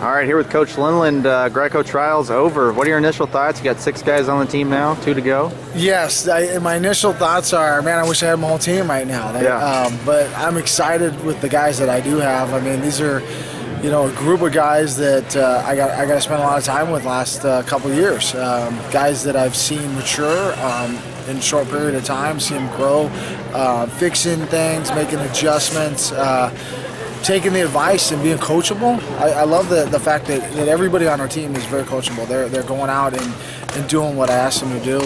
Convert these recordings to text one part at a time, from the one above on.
All right, here with Coach Lindland, Greco trials over. What are your initial thoughts? You got 6 guys on the team now, 2 to go. Yes, my initial thoughts are, man, I wish I had my whole team right now. But I'm excited with the guys that I do have. I mean, these are, a group of guys that I got to spend a lot of time with last couple of years. Guys that I've seen mature in a short period of time, see them grow, fixing things, making adjustments. Taking the advice and being coachable. I love the fact that everybody on our team is very coachable. They're going out and doing what I asked them to do,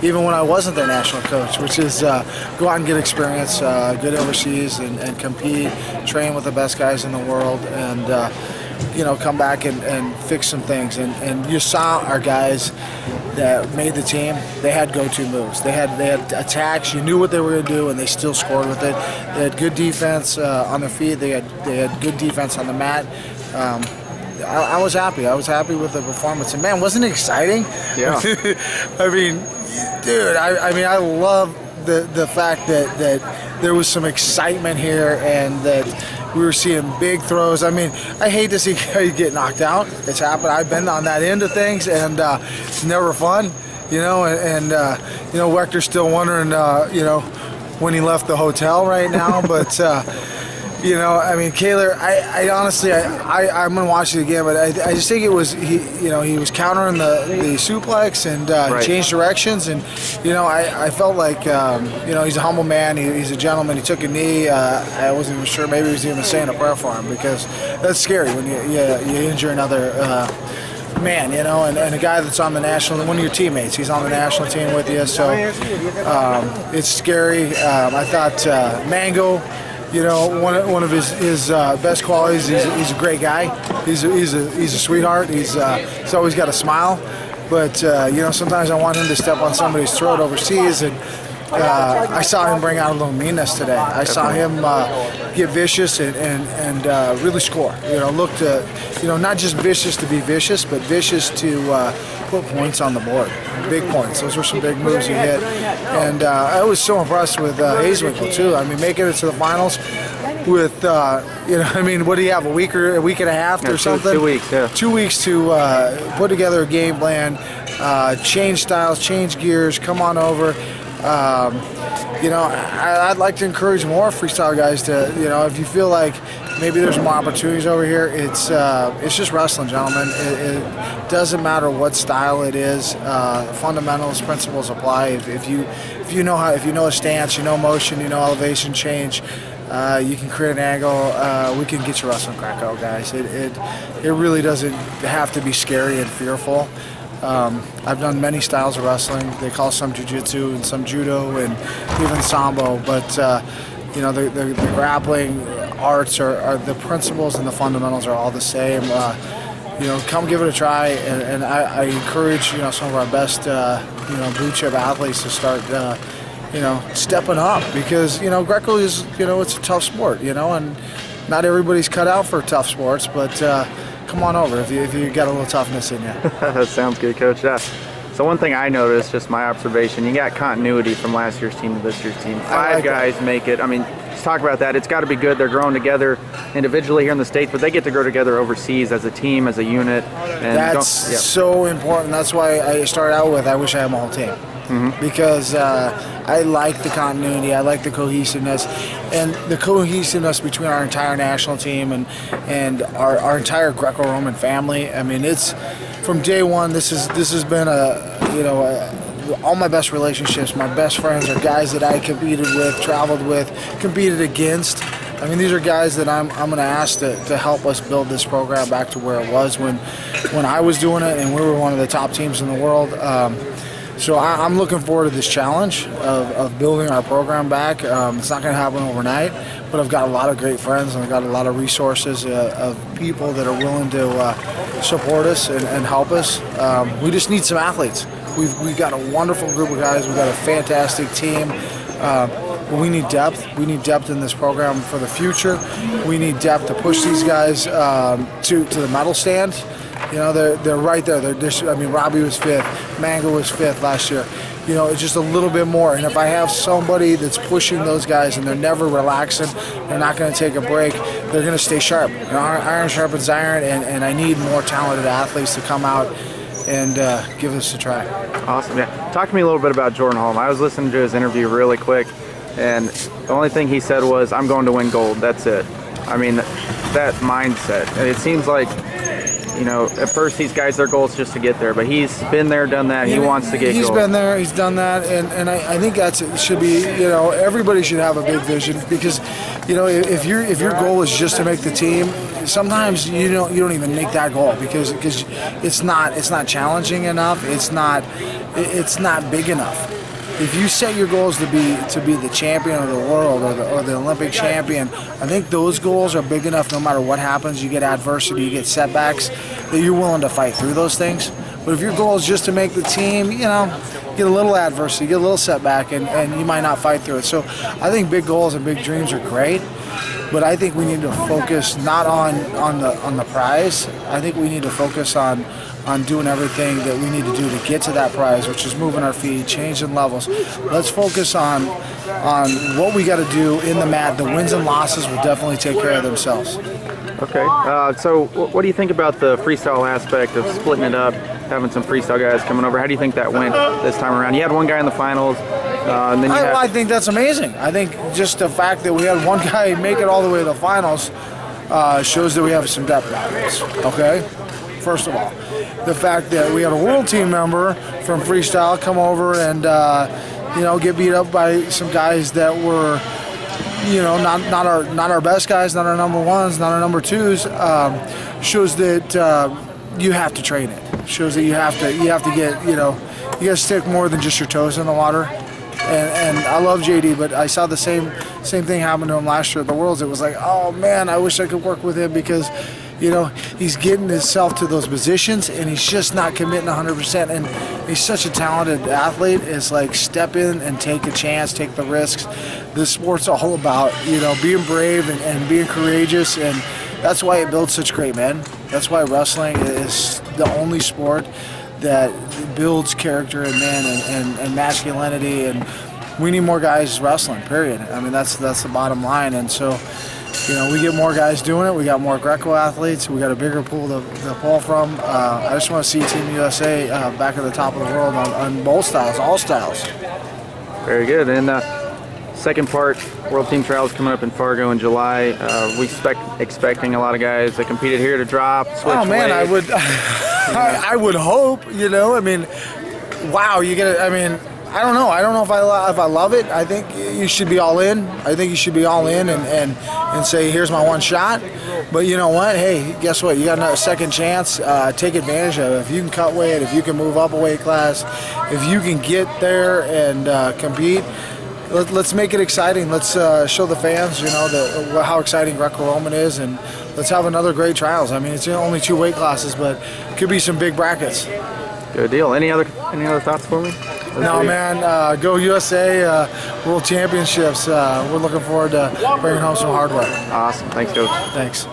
even when I wasn't their national coach, which is go out and get experience, get overseas and compete, train with the best guys in the world, and come back and fix some things. And you saw our guys that made the team. They had go-to moves. They had attacks. You knew what they were going to do, and they still scored with it. They had good defense on their feet. They had good defense on the mat. I was happy. I was happy with the performance. And man, wasn't it exciting? Yeah. I mean, dude. I love the fact that there was some excitement here and that we were seeing big throws. I mean, I hate to see you get knocked out. It's happened. I've been on that end of things, and it's never fun, Wector's still wondering, when he left the hotel right now. But, Kaler, I honestly, I'm going to watch it again, but I just think it was, he was countering the suplex and right. Changed directions. And, I felt like, he's a humble man. He's a gentleman. He took a knee. I wasn't even sure. Maybe he was even saying a prayer for him, because that's scary when you injure another man, and a guy that's on the national, one of your teammates, he's on the national team with you. So it's scary. I thought Mango, one of his best qualities. He's a great guy. He's a sweetheart. He's always got a smile. But sometimes I want him to step on somebody's throat overseas, and I saw him bring out a little meanness today. I saw him get vicious and really score. Look to not just vicious to be vicious, but vicious to put points on the board, big points. Those were some big moves he hit, and I was so impressed with Hazewinkle too. I mean, making it to the finals with what do you have, a week and a half or something? 2 weeks, yeah. 2 weeks to put together a game plan, change styles, change gears, come on over. I'd like to encourage more freestyle guys to, if you feel like maybe there's more opportunities over here, it's just wrestling, gentlemen. It doesn't matter what style it is. Fundamentals, principles apply. If you know a stance, motion, elevation change, you can create an angle. We can get you wrestling Greco, guys. It really doesn't have to be scary and fearful. I've done many styles of wrestling. They call some jiu-jitsu and some judo and even sambo, but the grappling arts are the principles and the fundamentals are all the same. Come give it a try, and I encourage some of our best blue chip athletes to start stepping up, because Greco is it's a tough sport, and not everybody's cut out for tough sports, but come on over if you got a little toughness in you. That sounds good, Coach. Yeah. So one thing I noticed, just my observation, you got continuity from last year's team to this year's team. 5 guys make it. I mean, let's talk about that. It's got to be good. They're growing together individually here in the States, but they get to grow together overseas as a team, as a unit. And that's so important. That's why I started out with, I wish I had my whole team. Mm-hmm. Because I like the continuity, I like the cohesiveness, and the cohesiveness between our entire national team and our entire Greco-Roman family. I mean, it's from day one. This has been all my best relationships. My best friends are guys that I competed with, traveled with, competed against. I mean, these are guys that I'm going to ask to help us build this program back to where it was when I was doing it, and we were one of the top teams in the world. So I'm looking forward to this challenge of building our program back. It's not going to happen overnight, but I've got a lot of great friends, and I've got a lot of resources of people that are willing to support us and help us. We just need some athletes. We've got a wonderful group of guys. We've got a fantastic team. But we need depth. We need depth in this program for the future. We need depth to push these guys to the medal stand. They're right there. Robbie was 5th. Mango was 5th last year. you know, just a little bit more. And if I have somebody that's pushing those guys and they're never relaxing, they're not going to take a break, they're going to stay sharp. You know, iron sharpens iron, and I need more talented athletes to come out and give us a try. Awesome. Yeah. Talk to me a little bit about Jordan Holm. I was listening to his interview really quick, and the only thing he said was, "I'm going to win gold." That's it. I mean, that mindset. And it seems like, you know, at first these guys, their goal is just to get there, but he's been there, done that. He wants to get gold. He's been there, he's done that, and I think it should be, you know, everybody should have a big vision, because, you know, if your goal is just to make the team, sometimes you don't even make that goal because it's not challenging enough. It's not big enough. If you set your goals to be the champion of the world or the Olympic champion, I think those goals are big enough no matter what happens. You get adversity, you get setbacks, that you're willing to fight through those things. But if your goal is just to make the team, you know, get a little adversity, get a little setback, and you might not fight through it. So I think big goals and big dreams are great, but I think we need to focus not on the prize. I think we need to focus on doing everything that we need to do to get to that prize, which is moving our feet, changing levels. Let's focus on what we got to do in the mat. The wins and losses will definitely take care of themselves. Okay, so what do you think about the freestyle aspect of splitting it up, having some freestyle guys coming over? How do you think that went this time around? You had one guy in the finals, and then I think that's amazing. I think just the fact that we had one guy make it all the way to the finals shows that we have some depth battles, okay? First of all, the fact that we had a world team member from freestyle come over and you know, get beat up by some guys that were, you know, not our best guys, not our number ones, not our number twos, shows that you have to train it. Shows that you have to get, you know, you got to stick more than just your toes in the water. And I love JD, but I saw the same thing happen to him last year at the Worlds. It was like, oh man, I wish I could work with him, because, you know, he's getting himself to those positions and he's just not committing 100%. And he's such a talented athlete. It's like, step in and take a chance, take the risks. This sport's all about, you know, being brave and being courageous, and that's why it builds such great men. That's why wrestling is the only sport that builds character in men and masculinity, and we need more guys wrestling, period. I mean, that's the bottom line. And so, you know, we get more guys doing it. We got more Greco athletes. We got a bigger pool to pull from. I just want to see Team USA back at the top of the world on both styles, all styles. Very good. And second part, World Team Trials coming up in Fargo in July. We expecting a lot of guys that competed here to drop, switch Oh man, weight. I would hope. You know, I mean, wow, you get it. I mean, I don't know. I don't know if I love it. I think you should be all in. I think you should be all in and say, here's my one shot. But you know what? Hey, guess what? You got a second chance. Take advantage of it. If you can cut weight, if you can move up a weight class, if you can get there and compete, let's make it exciting. Let's show the fans, you know, how exciting Greco-Roman is, and let's have another great trials. I mean, it's only 2 weight classes, but it could be some big brackets. Good deal. Any other thoughts for me? No, man. Go USA World Championships. We're looking forward to bringing home some hardware. Awesome. Thanks, Coach. Thanks.